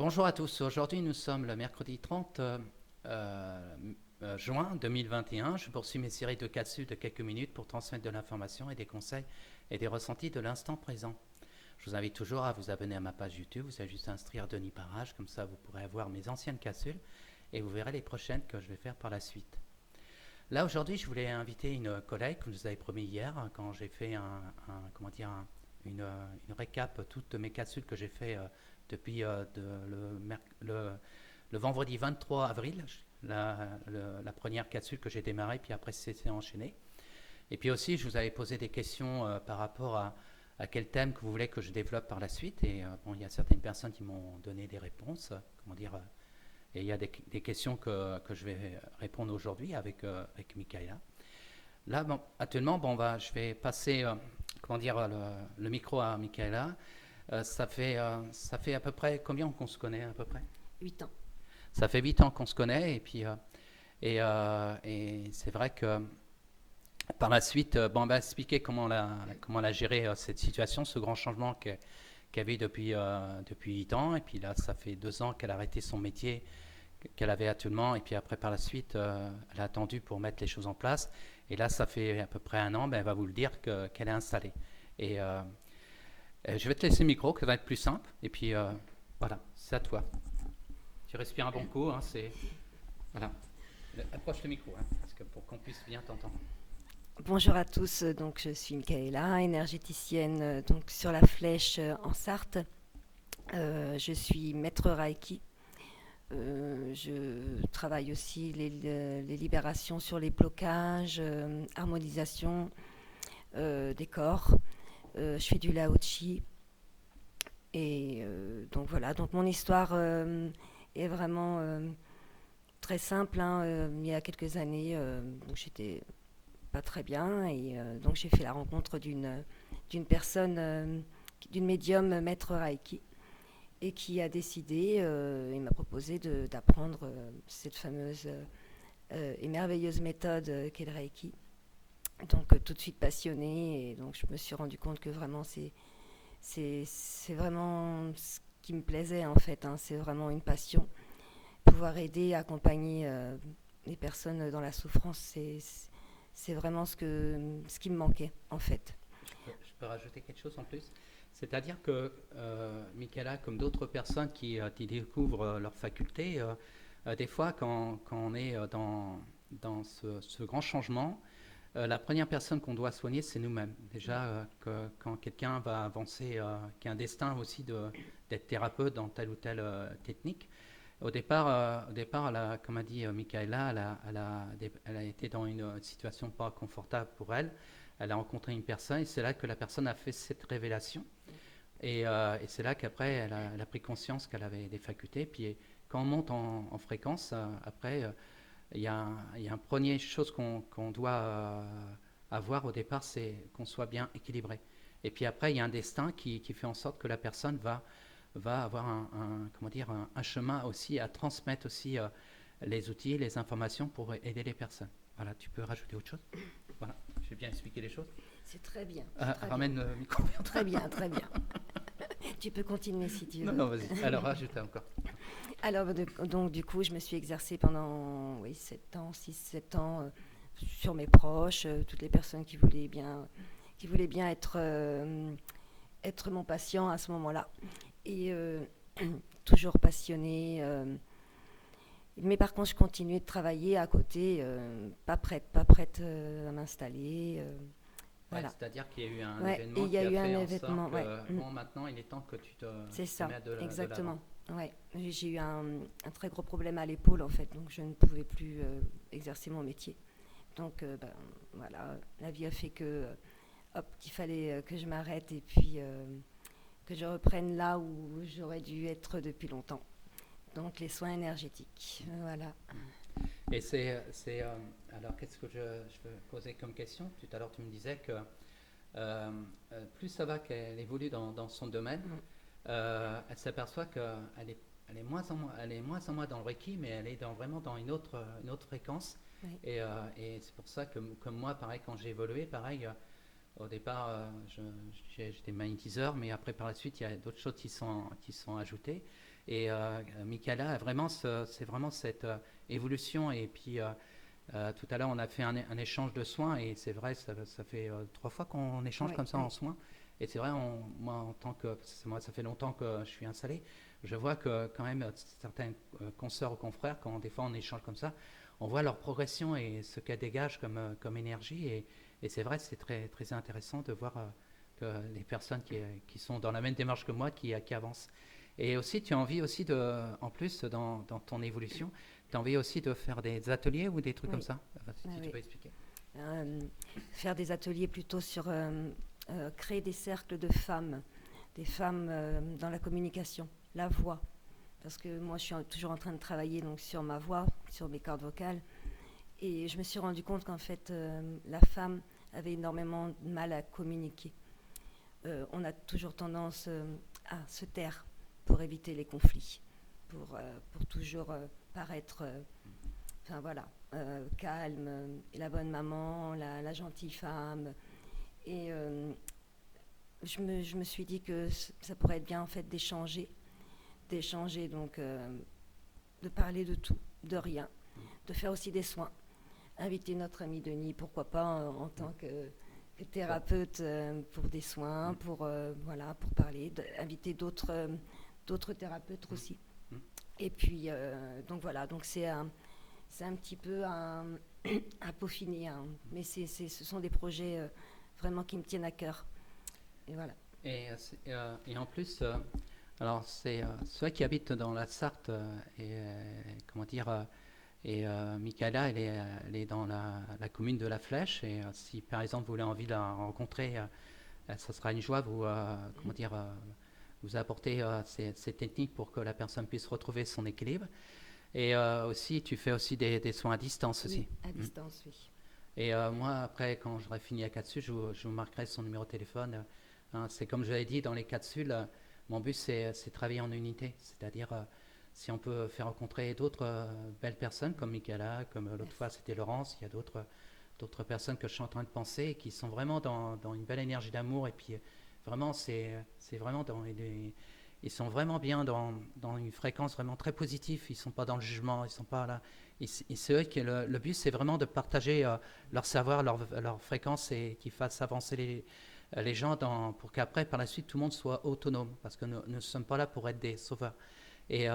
Bonjour à tous. Aujourd'hui, nous sommes le mercredi 30 juin 2021. Je poursuis mes séries de capsules de quelques minutes pour transmettre de l'information et des conseils et des ressentis de l'instant présent. Je vous invite toujours à vous abonner à ma page YouTube. Vous avez juste à inscrire Denis Parage, comme ça vous pourrez avoir mes anciennes capsules et vous verrez les prochaines que je vais faire par la suite. Là, aujourd'hui, je voulais inviter une collègue que je vous avais promis hier quand j'ai fait une récap toutes mes capsules que j'ai fait depuis le vendredi 23 avril, la première capsule que j'ai démarrée, puis après c'est enchaîné. Et puis aussi, je vous avais posé des questions par rapport à quel thème que vous voulez que je développe par la suite. Et bon, il y a certaines personnes qui m'ont donné des réponses, et il y a des questions que je vais répondre aujourd'hui avec Michaela. Là, bon, actuellement, je vais passer le micro à Michaela. Ça fait à peu près combien qu'on se connaît à peu près? 8 ans. Ça fait 8 ans qu'on se connaît et c'est vrai que par la suite, on va expliquer comment elle a géré cette situation, ce grand changement qu'elle vit depuis 8 ans. Et puis là, ça fait 2 ans qu'elle a arrêté son métier qu'elle avait actuellement. Et puis après, par la suite, elle a attendu pour mettre les choses en place. Et là, ça fait à peu près 1 an, elle va vous le dire qu'elle est installée. Et je vais te laisser le micro, que ça va être plus simple. Et puis voilà, c'est à toi. Tu respires un bon coup, hein, c'est... Voilà. Approche le micro, hein, parce que pour qu'on puisse bien t'entendre. Bonjour à tous, donc je suis Michaela, énergéticienne donc sur la Flèche en Sarthe. Je suis maître Reiki. Je travaille aussi les libérations sur les blocages, harmonisation des corps. Je fais du Lao Chi. Et donc voilà, donc mon histoire est vraiment très simple, hein. Il y a quelques années, donc j'étais pas très bien et donc j'ai fait la rencontre d'une personne, d'une médium maître Reiki et qui a décidé et m'a proposé d'apprendre cette fameuse et merveilleuse méthode qu'est le Reiki. Donc tout de suite passionnée et donc je me suis rendu compte que vraiment c'est vraiment ce qui me plaisait en fait, hein. C'est vraiment une passion. Pouvoir aider, accompagner les personnes dans la souffrance, c'est vraiment ce qui me manquait en fait. Je peux rajouter quelque chose en plus. C'est-à-dire que Michaela, comme d'autres personnes qui découvrent leurs facultés, des fois, quand on est dans ce grand changement, la première personne qu'on doit soigner, c'est nous-mêmes. Déjà, quand quelqu'un va avancer, qui a un destin aussi d'être thérapeute dans telle ou telle technique, au départ comme a dit Michaela, elle a été dans une situation pas confortable pour elle. Elle a rencontré une personne et c'est là que la personne a fait cette révélation. Et c'est là qu'après, elle a pris conscience qu'elle avait des facultés. Puis quand on monte en fréquence, après, il y a une première chose qu'on doit avoir au départ, c'est qu'on soit bien équilibré. Et puis après, il y a un destin qui fait en sorte que la personne va avoir un chemin aussi à transmettre aussi les outils, les informations pour aider les personnes. Voilà, tu peux rajouter autre chose? Voilà, j'ai bien expliqué les choses. C'est très bien. Très Ramène bien. le micro. Très bien, très bien. Tu peux continuer si tu Non, veux. non, vas-y. Alors, rajoute encore. Alors, donc, du coup, je me suis exercée pendant 7 ans, 6-7 ans sur mes proches, toutes les personnes qui voulaient bien être mon patient à ce moment-là. Et toujours passionnée. Mais par contre, je continuais de travailler à côté, pas prête à m'installer. Ouais, Voilà. c'est-à-dire qu'il y a eu un Ouais, et événement il y qui a a eu un fait en événement. sorte Ouais. que, bon, maintenant, il est temps que C'est te ça, mettes de l'avant. exactement. Ouais. J'ai eu un très gros problème à l'épaule en fait, donc je ne pouvais plus exercer mon métier. Donc voilà, la vie a fait que hop, qu'il fallait que je m'arrête et puis que je reprenne là où j'aurais dû être depuis longtemps. Donc les soins énergétiques. Voilà. Et alors, qu'est-ce que je veux poser comme question? Tout à l'heure, tu me disais que plus ça va qu'elle évolue dans son domaine, Mm. elle s'aperçoit elle est elle est moins en moins dans le Reiki, mais elle est vraiment dans une autre fréquence. Oui. Et c'est pour ça que, comme moi, pareil, quand j'ai évolué, pareil, au départ, j'étais magnétiseur, mais après, par la suite, il y a d'autres choses qui sont ajoutées. Et Michaela, c'est vraiment cette évolution. Et puis, tout à l'heure, on a fait un échange de soins, et c'est vrai, ça fait 3 fois qu'on échange Oui, comme ça oui. en soins. Et c'est vrai, moi, en tant que, moi, ça fait longtemps que je suis installé, je vois que quand même certains consoeurs ou confrères, quand des fois on échange comme ça, on voit leur progression et ce qu'elles dégagent comme énergie. Et c'est vrai, c'est très, très intéressant de voir que les personnes qui sont dans la même démarche que moi, qui avancent. Et aussi, tu as envie aussi en plus, dans ton évolution, tu as envie aussi de faire des ateliers ou des trucs comme Oui, ça? Enfin, oui, si tu oui. peux expliquer. Euh, Faire des ateliers plutôt sur créer des cercles de femmes, des femmes dans la communication, la voix. Parce que moi, je suis toujours en train de travailler donc, sur ma voix, sur mes cordes vocales. Et je me suis rendu compte qu'en fait, la femme avait énormément de mal à communiquer. On a toujours tendance à se taire pour éviter les conflits, pour toujours paraître, enfin voilà, calme, la bonne maman, la gentille femme. Et je me suis dit que ça pourrait être bien en fait d'échanger donc de parler de tout, de rien, de faire aussi des soins. Inviter notre ami Denis, pourquoi pas en tant que thérapeute pour des soins, voilà, pour parler, inviter d'autres thérapeutes aussi. Et puis donc voilà, donc c'est un petit peu à peaufiner, hein. Mais ce sont des projets vraiment qui me tiennent à cœur. Et voilà. Et en plus, alors c'est ceux qui habitent dans la Sarthe, comment dire, et Michaela, elle est dans la commune de La Flèche. Et si par exemple vous avez envie de la rencontrer, ça sera une joie comment dire, vous apporter ces techniques pour que la personne puisse retrouver son équilibre. Et aussi, tu fais aussi des soins à distance Oui, aussi. à distance, oui. Et moi, après, quand j'aurai fini la capsule, je vous marquerai son numéro de téléphone. Hein, c'est comme je l'avais dit dans les capsules, mon but c'est travailler en unité. C'est-à-dire, si on peut faire rencontrer d'autres belles personnes comme Michaela, comme l'autre fois c'était Laurence, il y a d'autres personnes que je suis en train de penser et qui sont vraiment dans une belle énergie d'amour. Et puis, vraiment, c'est vraiment ils sont vraiment bien dans une fréquence vraiment très positive. Ils ne sont pas dans le jugement, ils sont pas là. C'est eux qui, le but, c'est vraiment de partager leur savoir, leur fréquence, et qu'ils fassent avancer les gens pour qu'après, par la suite, tout le monde soit autonome. Parce que nous ne sommes pas là pour être des sauveurs. Et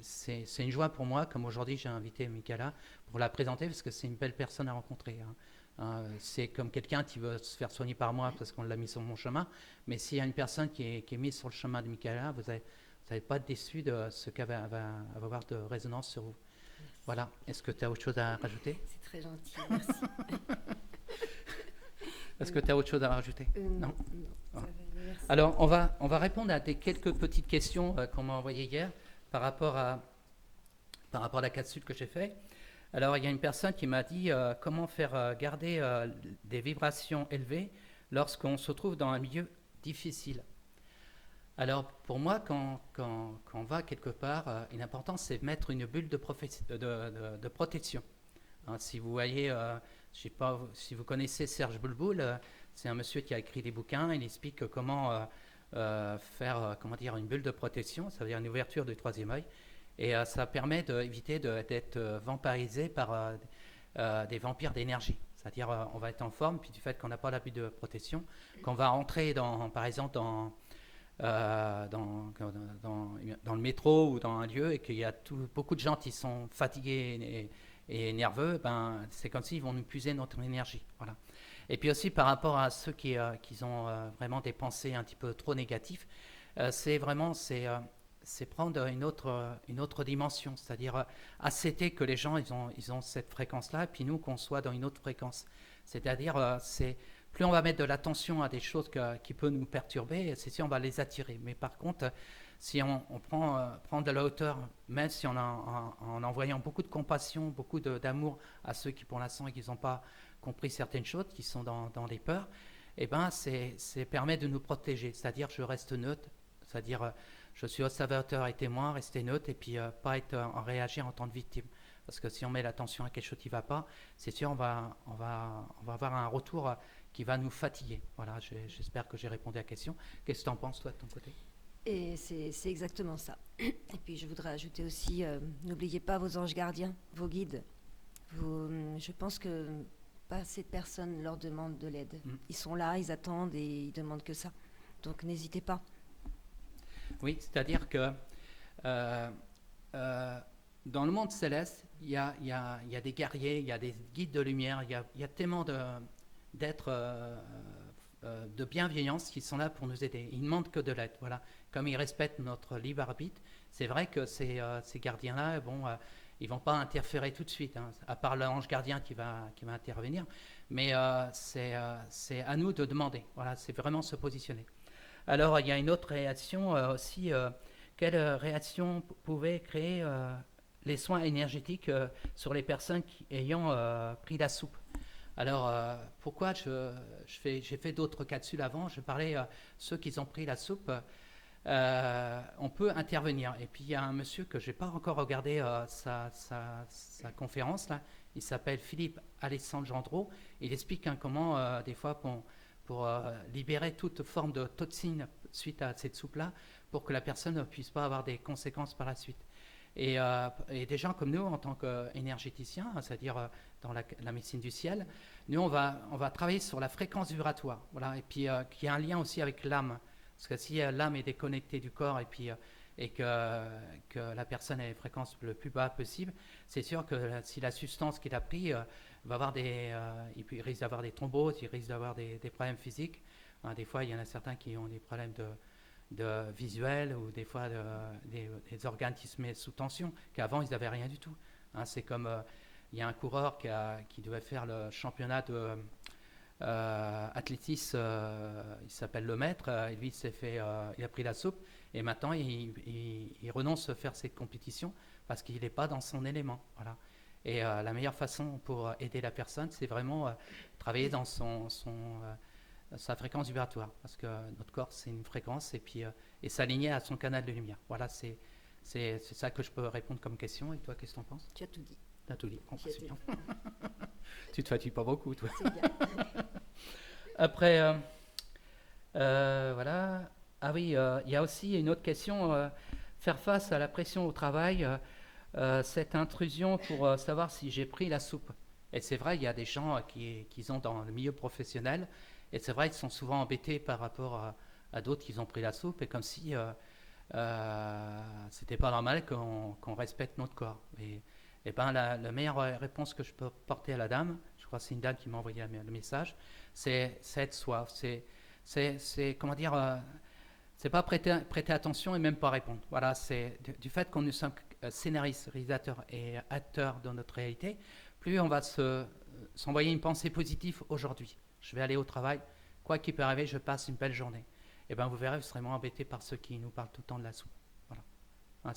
c'est une joie pour moi, comme aujourd'hui j'ai invité Michaela pour la présenter, parce que c'est une belle personne à rencontrer. C'est comme quelqu'un qui veut se faire soigner par moi parce qu'on l'a mis sur mon chemin. Mais s'il y a une personne qui est mise sur le chemin de Michaela, vous n'allez pas être déçu de ce qu'elle va avoir de résonance sur vous. Merci. Voilà. Est-ce que tu as autre chose à rajouter? C'est très gentil, merci. Est-ce que tu as autre chose à rajouter? Non, Non. non, ça va, merci. Alors, on va répondre à quelques petites questions qu'on m'a envoyées hier par rapport à la capsule que j'ai faite. Alors, il y a une personne qui m'a dit comment faire garder des vibrations élevées lorsqu'on se trouve dans un milieu difficile. Alors, pour moi, quand on va quelque part, l'important, c'est de mettre une bulle de protection. Hein, si vous voyez, je ne sais pas si vous connaissez Serge Boulboul, c'est un monsieur qui a écrit des bouquins. Il explique comment faire comment dire, une bulle de protection, ça veut dire une ouverture du troisième œil. Et ça permet d'éviter d'être vampirisé par des vampires d'énergie. C'est-à-dire on va être en forme, puis du fait qu'on n'a pas la bulle de protection, qu'on va entrer par exemple dans le métro ou dans un lieu, et qu'il y a beaucoup de gens qui sont fatigués et nerveux, c'est comme s'ils vont nous puiser notre énergie. Voilà. Et puis aussi par rapport à ceux qui ont vraiment des pensées un petit peu trop négatives, c'est prendre une autre dimension, c'est-à-dire accepter que les gens ils ont cette fréquence-là, et puis nous qu'on soit dans une autre fréquence. C'est-à-dire plus on va mettre de l'attention à des choses qui peuvent nous perturber, c'est sûr on va les attirer. Mais par contre, si on prend de la hauteur, même si en envoyant beaucoup de compassion, beaucoup d'amour à ceux qui pour l'instant ils n'ont pas compris certaines choses, qui sont dans les peurs, et c'est permet de nous protéger. C'est-à-dire je reste neutre, c'est-à-dire je suis observateur et témoin, rester neutre, et puis pas en réagir en tant que victime. Parce que si on met l'attention à quelque chose qui ne va pas, c'est sûr on va avoir un retour qui va nous fatiguer. Voilà, j'espère que j'ai répondu à la question. Qu'est-ce que tu en penses toi de ton côté? Et c'est exactement ça. Et puis je voudrais ajouter aussi, n'oubliez pas vos anges gardiens, vos guides. Je pense que pas assez de personnes leur demandent de l'aide. Ils sont là, ils attendent et ils demandent que ça. Donc n'hésitez pas. Oui, c'est-à-dire que euh, euh, dans le monde céleste, il y a des guerriers, il y a des guides de lumière, il y a tellement d'êtres de bienveillance qui sont là pour nous aider. Ils ne demandent que de l'aide. Voilà. Comme ils respectent notre libre arbitre, c'est vrai que ces gardiens-là, bon, ils ne vont pas interférer tout de suite, hein, à part l'ange gardien qui va intervenir. Mais c'est à nous de demander. Voilà, c'est vraiment se positionner. Alors, il y a une autre réaction aussi. Quelle réaction pouvait créer les soins énergétiques sur les personnes ayant pris la soupe? Alors, pourquoi j'ai fait d'autres capsules avant? Je parlais ceux qui ont pris la soupe. On peut intervenir. Et puis, il y a un monsieur que je n'ai pas encore regardé sa conférence, là. Il s'appelle Philippe Alessandro. Il explique comment, des fois, pour libérer toute forme de toxine suite à cette soupe-là, pour que la personne ne puisse pas avoir des conséquences par la suite. Et des gens comme nous, en tant qu'énergéticiens, c'est-à-dire dans la médecine du ciel, nous, on va travailler sur la fréquence vibratoire. Voilà, et puis qu'il y a un lien aussi avec l'âme. Parce que si l'âme est déconnectée du corps et que la personne a les fréquences le plus bas possible, c'est sûr que si la substance qu'il a pris va avoir il risque d'avoir des thromboses, il risque d'avoir des problèmes physiques. Hein, des fois, il y en a certains qui ont des problèmes de visuel ou des fois des organes qui se mettent sous tension, qu'avant ils n'avaient rien du tout. Hein, c'est comme il y a un coureur qui devait faire le championnat de athlétisme, il s'appelle Le Maître, et lui il a pris la soupe et maintenant il renonce à faire cette compétition parce qu'il n'est pas dans son élément. Voilà. Et la meilleure façon pour aider la personne, c'est vraiment travailler dans sa fréquence vibratoire, parce que notre corps c'est une fréquence et s'aligner à son canal de lumière. Voilà, c'est ça que je peux répondre comme question. Et toi, qu'est-ce que tu en penses? Tu as tout dit. Tu as tout dit. Bon, c'est bien. Tu te fatigues pas beaucoup, toi. C'est bien. Après, voilà. Ah oui, il y a aussi une autre question. Faire face à la pression au travail, cette intrusion pour savoir si j'ai pris la soupe. Et c'est vrai, il y a des gens qui sont dans le milieu professionnel, et c'est vrai qu'ils sont souvent embêtés par rapport à d'autres qui ont pris la soupe, et comme si c'était pas normal qu'on respecte notre corps. Et ben la meilleure réponse que je peux porter à la dame, je crois que c'est une dame qui m'a envoyé le message, c'est être soi. C'est comment dire, c'est pas prêter attention et même pas répondre. Voilà, c'est du fait qu'on nous sommes scénaristes, réalisateurs et acteurs dans notre réalité, plus on va s'envoyer une pensée positive aujourd'hui. Je vais aller au travail, quoi qu'il peut arriver, je passe une belle journée. Et ben vous verrez, vous serez moins embêtés par ceux qui nous parlent tout le temps de la soupe. Voilà. Hein,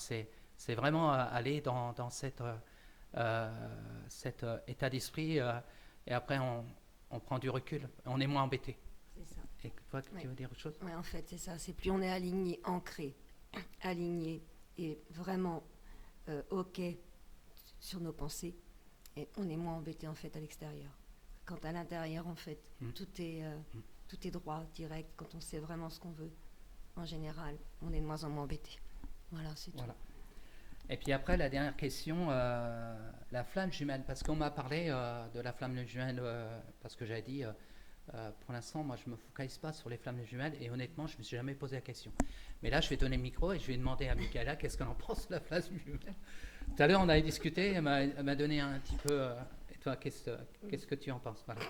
c'est vraiment aller dans cet état d'esprit et après on prend du recul, on est moins embêté. C'est ça. Et toi, tu veux dire autre chose? Oui, en fait, c'est ça. C'est plus on est aligné, ancré, aligné et vraiment OK sur nos pensées, et on est moins embêté en fait à l'extérieur. Quand à l'intérieur, en fait, tout est droit, direct. Quand on sait vraiment ce qu'on veut, en général, on est de moins en moins embêté. Voilà, c'est tout. Et puis après, la dernière question, la flamme jumelle, parce qu'on m'a parlé de la flamme jumelle, parce que j'avais dit, pour l'instant, moi, je ne me focalise pas sur les flammes jumelles, et honnêtement, je ne me suis jamais posé la question. Mais là, je vais donner le micro et je vais demander à Michaela qu'est-ce qu'elle en pense de la flamme jumelle. Tout à l'heure, on avait discuté, elle m'a donné un petit peu... et toi, qu'est-ce que tu en penses? Voilà.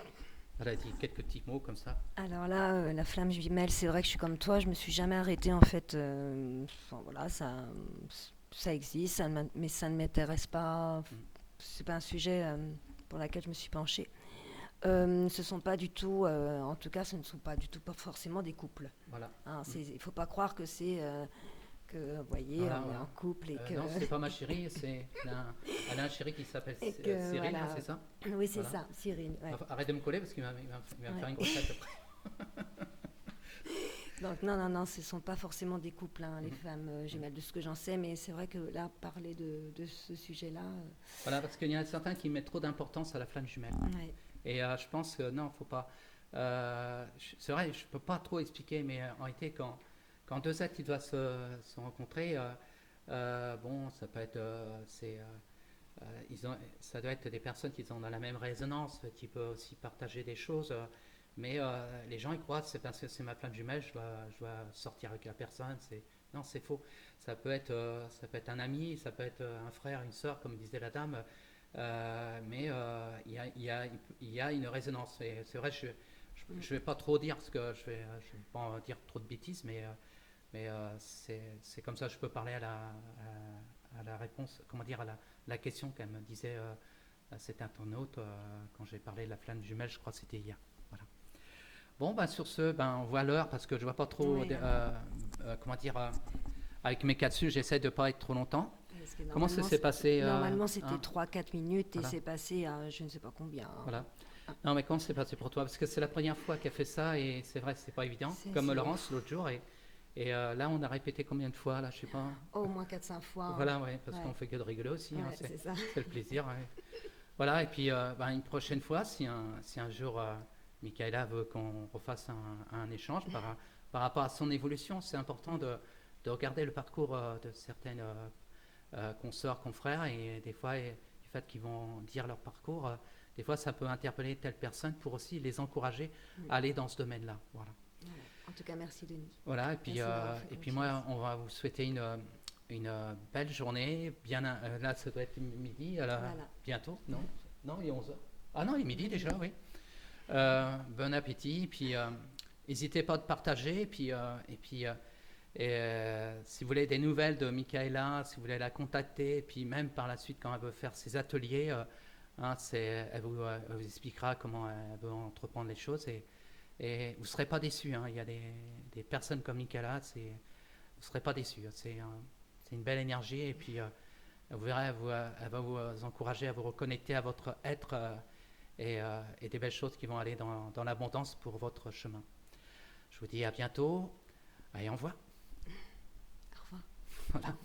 Elle a dit quelques petits mots comme ça. Alors là, la flamme jumelle, c'est vrai que je suis comme toi, je me suis jamais arrêtée en fait. Enfin, voilà, ça existe, mais ça ne m'intéresse pas. C'est pas un sujet pour lequel je me suis penchée. Ce sont pas du tout, en tout cas, ce ne sont pas du tout, pas forcément des couples. Voilà. Hein, il faut pas croire que c'est que, vous voyez, voilà, on est en couple et que. Non, c'est pas ma chérie, elle a un chéri qui s'appelle Cyril, voilà. c'est ça? Oui, c'est voilà. ça, Cyril. Ouais. Arrête de me coller parce qu'il va me faire une grosse tête après. Donc non, ce ne sont pas forcément des couples, hein, les femmes jumelles, de ce que j'en sais, mais c'est vrai que là, parler de ce sujet-là... Voilà, parce qu'il y en a certains qui mettent trop d'importance à la flamme jumelle. Ouais. Et je pense que non, faut pas... c'est vrai, je ne peux pas trop expliquer, mais en réalité, quand deux êtres qui doivent se rencontrer, Bon, ça peut être, ça doit être des personnes qui sont dans la même résonance, qui peuvent aussi partager des choses. Mais les gens ils croient c'est parce que c'est ma flamme jumelle, je dois sortir avec la personne. Non, c'est faux. Ça peut être un ami, ça peut être un frère, une sœur, comme disait la dame. Mais il y a une résonance. Et c'est vrai, je vais pas trop dire parce que je vais pas en dire trop de bêtises, mais c'est comme ça que je peux parler à la réponse, comment dire, la question qu'elle me disait. C'était un internaute quand j'ai parlé de la flamme jumelle, je crois que c'était hier. Voilà. Bon, ben, sur ce, ben, on voit l'heure parce que je vois pas trop, Oui, comment dire, avec mes cas dessus, j'essaie de pas être trop longtemps. parce que Comment ça s'est passé normalement, c'était hein 3-4 minutes et Voilà. c'est passé à je ne sais pas combien, hein. Voilà. Non, mais comment c'est passé pour toi? Parce que c'est la première fois qu'elle fait ça et c'est vrai, c'est pas évident. Comme C'est Laurence l'autre jour. Et là, on a répété combien de fois, là, je sais pas. au moins 4-5 fois, hein. Voilà, ouais, parce Ouais. qu'on fait que de rigoler aussi. Hein, Ouais, c'est ça. c'est le plaisir. Ouais. Voilà, et puis ben, une prochaine fois, si un jour Michaela veut qu'on refasse un échange par rapport à son évolution, c'est important de regarder le parcours de certaines consoeurs, confrères, et des fois, du fait qu'ils vont dire leur parcours, des fois, ça peut interpeller telle personne pour aussi les encourager à aller dans ce domaine-là. Voilà. Voilà. En tout cas, merci Denis. Voilà, Merci d'avoir fait et puis confiance. moi, on va vous souhaiter une belle journée. Bien, là, ça doit être midi, Voilà. bientôt, non? Non, il est 11 heures. Ah non, il est midi déjà, oui. Bon appétit, puis n'hésitez pas à partager, si vous voulez des nouvelles de Michaela, si vous voulez la contacter, puis même par la suite quand elle veut faire ses ateliers, hein, elle vous expliquera comment elle veut entreprendre les choses et vous ne serez pas déçus. Hein. Il y a des personnes comme Michaela, vous ne serez pas déçus. C'est une belle énergie et puis vous verrez, elle va vous encourager à vous reconnecter à votre être et des belles choses qui vont aller dans l'abondance pour votre chemin. Je vous dis à bientôt et au revoir. Au revoir. Voilà.